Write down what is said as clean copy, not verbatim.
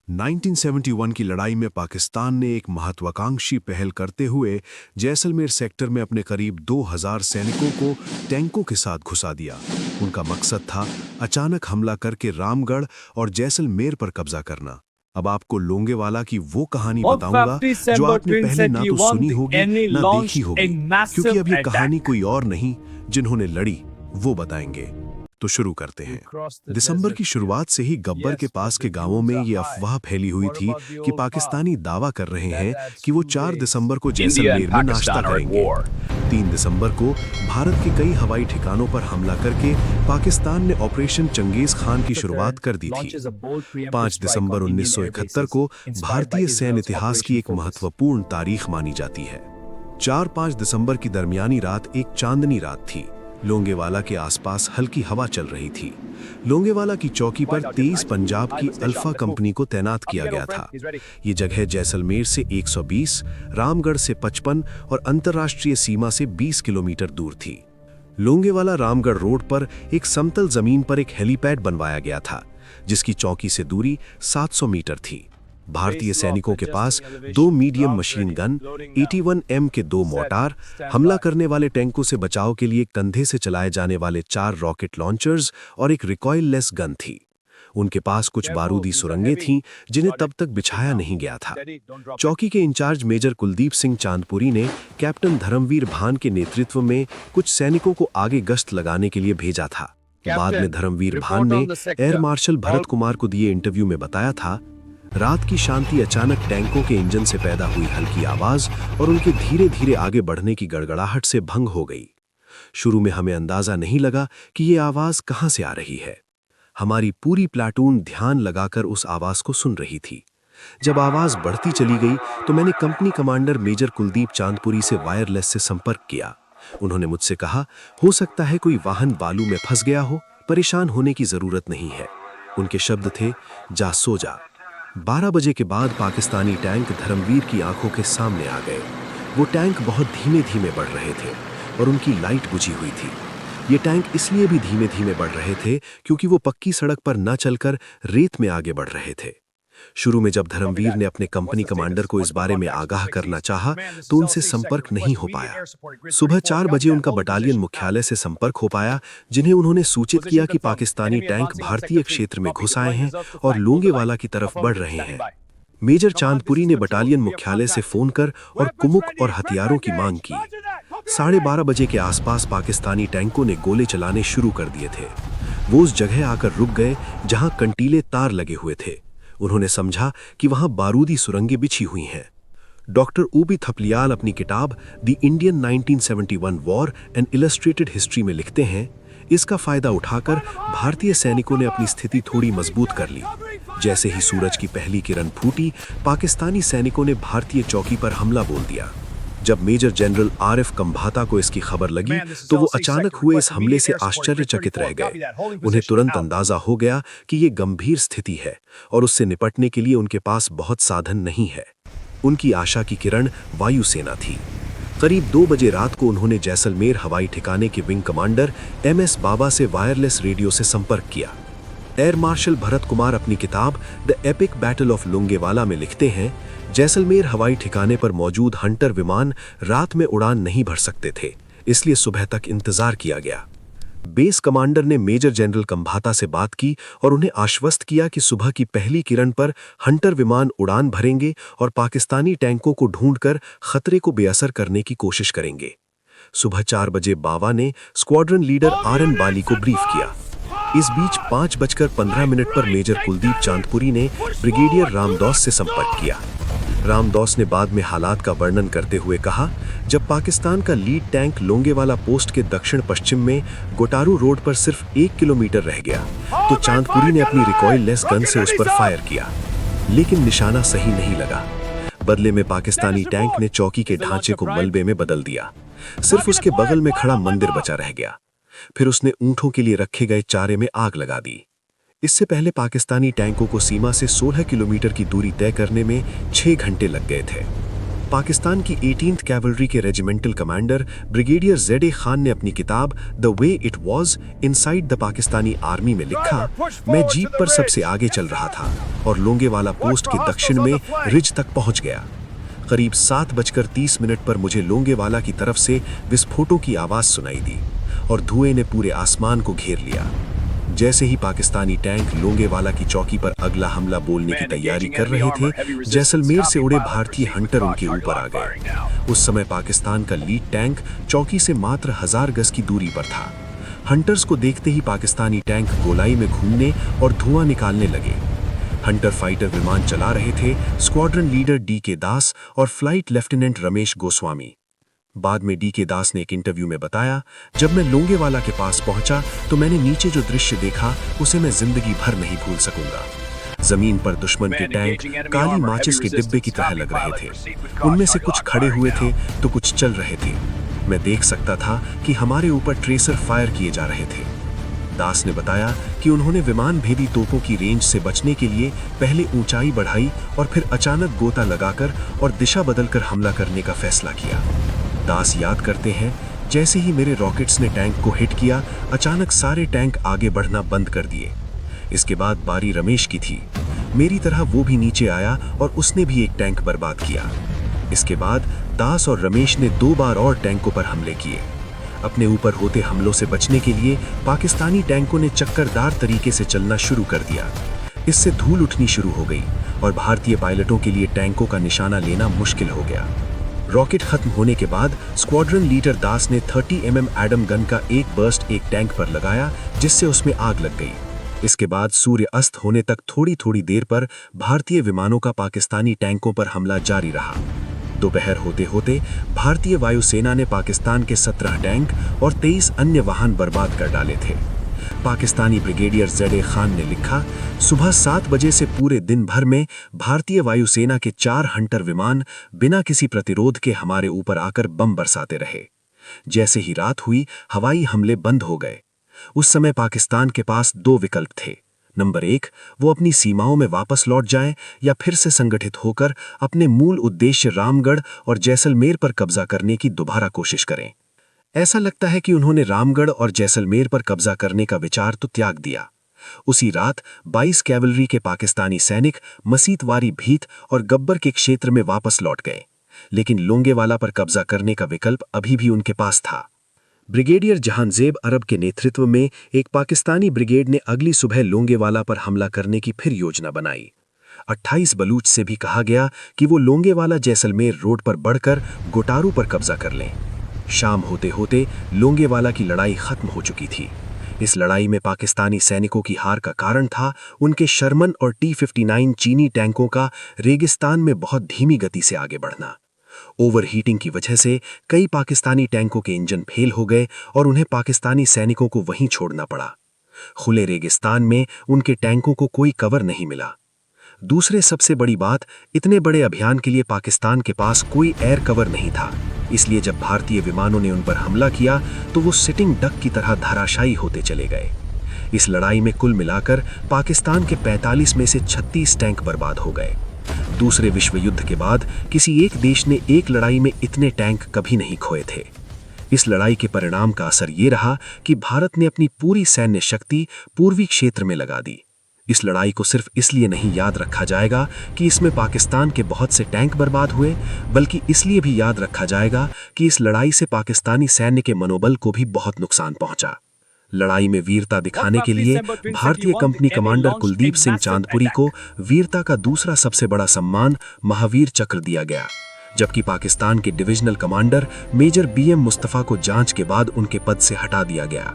1971 की लड़ाई में पाकिस्तान ने एक महत्वाकांक्षी पहल करते हुए जैसलमेर सेक्टर में अपने करीब 2000 सैनिकों को टैंकों के साथ घुसा दिया। उनका मकसद था अचानक हमला करके रामगढ़ और जैसलमेर पर कब्जा करना। अब आपको लोंगेवाला की वो कहानी On बताऊंगा 5 जो December आपने पहले ना तो 2021, सुनी the होगी enemy ना देखी launched होगी, a massive क्योंकि अब ये कहानी attack. कोई और नहीं जिन्होंने लड़ी वो बताएंगे। तो शुरू करते हैं। दिसंबर की शुरुआत से ही गब्बर के पास के गांवों में ये अफवाह फैली हुई थी कि पाकिस्तानी दावा कर रहे हैं कि वो 4 दिसंबर को जैसलमेर में नाश्ता करेंगे। 3 दिसंबर को भारत के कई हवाई ठिकानों पर हमला करके पाकिस्तान ने ऑपरेशन चंगेज खान की शुरुआत कर दी थी। 5 दिसंबर 1971 को भारतीय सैन्य इतिहास की एक महत्वपूर्ण तारीख मानी जाती है। 4-5 दिसंबर की दरमियानी रात एक चांदनी रात थी। लोंगेवाला के आसपास हल्की हवा चल रही थी। लोंगेवाला की चौकी पर 23 पंजाब की अल्फा कंपनी को तैनात किया गया था। ये जगह जैसलमेर से 120, रामगढ़ से 55 और अंतर्राष्ट्रीय सीमा से 20 किलोमीटर दूर थी। लोंगेवाला रामगढ़ रोड पर एक समतल जमीन पर एक हेलीपैड बनवाया गया था, जिसकी चौकी से दूरी 700 मीटर थी। भारतीय सैनिकों के पास 2 मीडियम मशीन गन, 81M के 2 मोर्टार, हमला करने वाले टैंकों से बचाव के लिए कंधे से चलाए जाने वाले 4 रॉकेट लॉन्चर्स और एक रिकॉइललेस गन थी। उनके पास कुछ बारूदी सुरंगें थीं जिन्हें तब तक बिछाया नहीं गया था। चौकी के इंचार्ज मेजर कुलदीप सिंह चांदपुरी ने कैप्टन धर्मवीर भान के नेतृत्व में कुछ सैनिकों को आगे गश्त लगाने के लिए भेजा था। बाद में धर्मवीर भान ने एयर मार्शल भरत कुमार को दिए इंटरव्यू में बताया था, रात की शांति अचानक टैंकों के इंजन से पैदा हुई हल्की आवाज और उनके धीरे धीरे आगे बढ़ने की गड़गड़ाहट से भंग हो गई। शुरू में हमें अंदाजा नहीं लगा कि ये आवाज कहां से आ रही है। हमारी पूरी प्लाटून ध्यान लगाकर उस आवाज को सुन रही थी। जब आवाज बढ़ती चली गई तो मैंने company commander major Kuldeep Chandpuri से वायरलेस से संपर्क किया। उन्होंने मुझसे कहा, हो सकता है कोई वाहन बालू में फंस गया हो, परेशान होने की जरूरत नहीं है। उनके शब्द थे, जा सो जा। 12 बजे के बाद पाकिस्तानी टैंक धर्मवीर की आंखों के सामने आ गए। वो टैंक बहुत धीमे धीमे बढ़ रहे थे और उनकी लाइट बुझी हुई थी। ये टैंक इसलिए भी धीमे धीमे बढ़ रहे थे क्योंकि वो पक्की सड़क पर न चलकर रेत में आगे बढ़ रहे थे। शुरू में जब धर्मवीर ने अपने कंपनी कमांडर को इस बारे में आगाह करना चाहा तो उनसे संपर्क नहीं हो पाया। सुबह 4 बजे उनका बटालियन मुख्यालय से संपर्क हो पाया, जिन्हें उन्होंने सूचित किया कि पाकिस्तानी टैंक भारतीय क्षेत्र में घुस आए हैं और लोंगेवाला की तरफ बढ़ रहे हैं। मेजर चांदपुरी ने बटालियन मुख्यालय से फोन कर और कुमुक और हथियारों की मांग की। 12:30 बजे के आसपास पाकिस्तानी टैंकों ने गोले चलाने शुरू कर दिए थे। वो उस जगह आकर रुक गए जहां कंटीले तार लगे हुए थे। उन्होंने समझा कि वहां बारूदी सुरंगें बिछी हुई हैं। डॉक्टर ऊबी थपलियाल अपनी किताब the Indian 1971 war and illustrated history में लिखते हैं, इसका फायदा उठाकर भारतीय सैनिकों ने अपनी स्थिति थोड़ी मजबूत कर ली। जैसे ही सूरज की पहली किरण फूटी, पाकिस्तानी सैनिकों ने भारतीय चौकी पर हमला बोल दिया। जब मेजर जनरल RF कंभाता को इसकी खबर लगी तो वो अचानक हुए इस हमले से आश्चर्यचकित रह गए। उन्हें तुरंत अंदाजा हो गया कि ये गंभीर स्थिति है और उससे निपटने के लिए उनके पास बहुत साधन नहीं है। उनकी आशा की किरण वायुसेना थी। करीब 2 बजे रात को उन्होंने जैसलमेर हवाई ठिकाने के विंग कमांडर MS बाबा से वायरलेस रेडियो से संपर्क किया। एयर मार्शल भरत कुमार अपनी किताब the epic battle of Longewala में लिखते हैं, जैसलमेर हवाई ठिकाने पर मौजूद हंटर विमान रात में उड़ान नहीं भर सकते थे, इसलिए सुबह तक इंतजार किया गया। बेस कमांडर ने मेजर जनरल कंभाता से बात की और उन्हें आश्वस्त किया कि सुबह की पहली किरण पर हंटर विमान उड़ान भरेंगे और पाकिस्तानी टैंकों को ढूंढकर खतरे को बेअसर करने की कोशिश करेंगे। सुबह 4 बजे बावा ने स्क्वाड्रन लीडर RN बाली को ब्रीफ किया। इस बीच 5:15 पर मेजर कुलदीप चांदपुरी ने ब्रिगेडियर रामदौस से संपर्क किया। रामदौस ने बाद में हालात का वर्णन करते हुए कहा, जब पाकिस्तान का लीड टैंक लोंगेवाला पोस्ट के दक्षिण पश्चिम में गोटारू रोड पर सिर्फ 1 किलोमीटर रह गया तो चांदपुरी ने अपनी रिकॉइललेस गन से उस पर फायर किया, लेकिन निशाना सही नहीं लगा। बदले में पाकिस्तानी टैंक ने चौकी के ढांचे को मलबे में बदल दिया। सिर्फ उसके बगल में खड़ा मंदिर बचा रह गया। फिर उसने ऊंटों के लिए रखे गए चारे में आग लगा दी। इससे पहले पाकिस्तानी टैंकों को सीमा से 16 किलोमीटर की दूरी तय करने में 6 घंटे लग गए थे। पाकिस्तान की 18th कैवलरी के regimental commander brigadier Z Khan ने अपनी किताब the way it was inside the Pakistani army में लिखा, मैं जीप पर सबसे आगे चल रहा था और लोंगेवाला पोस्ट के दक्षिण में रिज तक पहुंच गया। करीब 7:30 पर मुझे लोंगेवाला की तरफ से विस्फोटों की आवाज सुनाई दी और धुएं ने पूरे आसमान को घेर लिया। जैसे ही पाकिस्तानी टैंक लोंगेवाला की चौकी पर अगला हमला बोलने की तैयारी कर रहे थे, जैसलमेर से उड़े भारतीय हंटर उनके ऊपर आ गए। उस समय पाकिस्तान का लीड टैंक चौकी से मात्र 1000 गज की दूरी पर था। हंटर्स को देखते ही पाकिस्तानी टैंक गोलाई में घूमने और धुआं निकालने लगे। हंटर फाइटर विमान चला रहे थे स्क्वाड्रन लीडर डी.के. दास और फ्लाइट लेफ्टिनेंट रमेश गोस्वामी। बाद में डी.के. दास ने एक इंटरव्यू में बताया, जब मैं लोंगेवाला के पास पहुंचा तो मैंने नीचे जो दृश्य देखा उसे मैं जिंदगी भर नहीं भूल सकूंगा। जमीन पर दुश्मन के टैंक काली माचिस के डिब्बे की तरह लग रहे थे। उनमें से कुछ खड़े हुए थे तो कुछ चल रहे थे। मैं देख सकता था कि हमारे ऊपर ट्रेसर फायर किए जा रहे थे। दास ने बताया कि उन्होंने विमान भेदी तोपों की रेंज से बचने के लिए पहले ऊंचाई बढ़ाई और फिर अचानक गोता लगाकर और दिशा बदलकर हमला करने का फैसला किया। दास याद करते हैं, जैसे ही मेरे रॉकेट्स ने टैंक को हिट किया, अचानक सारे टैंक आगे बढ़ना बंद कर दिए। इसके बाद बारी रमेश की थी। मेरी तरह वो भी नीचे आया और उसने भी एक टैंक बर्बाद किया। इसके बाद दास और रमेश ने 2 बार और टैंकों पर हमले किए। अपने ऊपर होते हमलों से बचने के लिए पाकिस्तानी टैंकों ने चक्करदार तरीके से चलना शुरू कर दिया। इससे धूल उठनी शुरू हो गई और भारतीय पायलटों के लिए टैंकों का निशाना लेना मुश्किल हो गया। रॉकेट खत्म होने के बाद स्क्वाड्रन लीडर दास ने 30 mm एडम गन का एक बर्स्ट एक टैंक पर लगाया, जिससे उसमें आग लग गई। इसके बाद सूर्य अस्त होने तक थोड़ी थोड़ी देर पर भारतीय विमानों का पाकिस्तानी टैंकों पर हमला जारी रहा। दोपहर होते होते भारतीय वायुसेना ने पाकिस्तान के 17 टैंक और 23 अन्य वाहन बर्बाद कर डाले थे। पाकिस्तानी ब्रिगेडियर जेड खान ने लिखा, सुबह 7 बजे से पूरे दिन भर में भारतीय वायुसेना के 4 हंटर विमान बिना किसी प्रतिरोध के हमारे ऊपर आकर बम बरसाते रहे। जैसे ही रात हुई, हवाई हमले बंद हो गए। उस समय पाकिस्तान के पास 2 विकल्प थे। नंबर 1, वो अपनी सीमाओं में वापस लौट जाए या फिर से संगठित होकर अपने मूल उद्देश्य रामगढ़ और जैसलमेर पर कब्जा करने की दोबारा कोशिश करें। ऐसा लगता है कि उन्होंने रामगढ़ और जैसलमेर पर कब्जा करने का विचार तो त्याग दिया। उसी रात 22 कैवलरी के पाकिस्तानी सैनिक मसीतवारी भीत और गब्बर के क्षेत्र में वापस लौट गए, लेकिन लोंगेवाला पर कब्जा करने का विकल्प अभी भी उनके पास था। ब्रिगेडियर जहांजेब अरब के नेतृत्व में एक पाकिस्तानी ब्रिगेड ने अगली सुबह लोंगेवाला पर हमला करने की फिर योजना बनाई। 28 बलूच से भी कहा गया कि वो लोंगेवाला जैसलमेर रोड पर बढ़कर गोटारू पर कब्जा कर लें। शाम होते होते लोंगेवाला की लड़ाई खत्म हो चुकी थी। इस लड़ाई में पाकिस्तानी सैनिकों की हार का कारण था उनके शर्मन और T-59 चीनी टैंकों का रेगिस्तान में बहुत धीमी गति से आगे बढ़ना। ओवरहीटिंग की वजह से कई पाकिस्तानी टैंकों के इंजन फेल हो गए और उन्हें पाकिस्तानी सैनिकों को वहीं छोड़ना पड़ा। खुले रेगिस्तान में उनके टैंकों को कोई कवर नहीं मिला। दूसरे सबसे बड़ी बात, इतने बड़े अभियान के लिए पाकिस्तान के पास कोई एयर कवर नहीं था। इसलिए जब भारतीय विमानों ने उन पर हमला किया तो वो सिटिंग डक की तरह धराशायी होते चले गए। इस लड़ाई में कुल मिलाकर पाकिस्तान के 45 में से 36 टैंक बर्बाद हो गए। दूसरे विश्व युद्ध के बाद किसी एक देश ने एक लड़ाई में इतने टैंक कभी नहीं खोए थे। इस लड़ाई के परिणाम का असर ये रहा कि भारत ने अपनी पूरी सैन्य शक्ति पूर्वी क्षेत्र में लगा दी। इस लड़ाई को सिर्फ इसलिए नहीं याद रखा जाएगा कि इसमें पाकिस्तान के बहुत से टैंक बर्बाद हुए, बल्कि इसलिए भी याद रखा जाएगा कि इस लड़ाई से पाकिस्तानी सैन्य के मनोबल को भी बहुत नुकसान पहुंचा। लड़ाई में वीरता दिखाने के लिए भारतीय कंपनी कमांडर कुलदीप सिंह चांदपुरी को वीरता का दूसरा सबसे बड़ा सम्मान महावीर चक्र दिया गया, जबकि पाकिस्तान के divisional commander major BM Mustafa को जांच के बाद उनके पद से हटा दिया गया।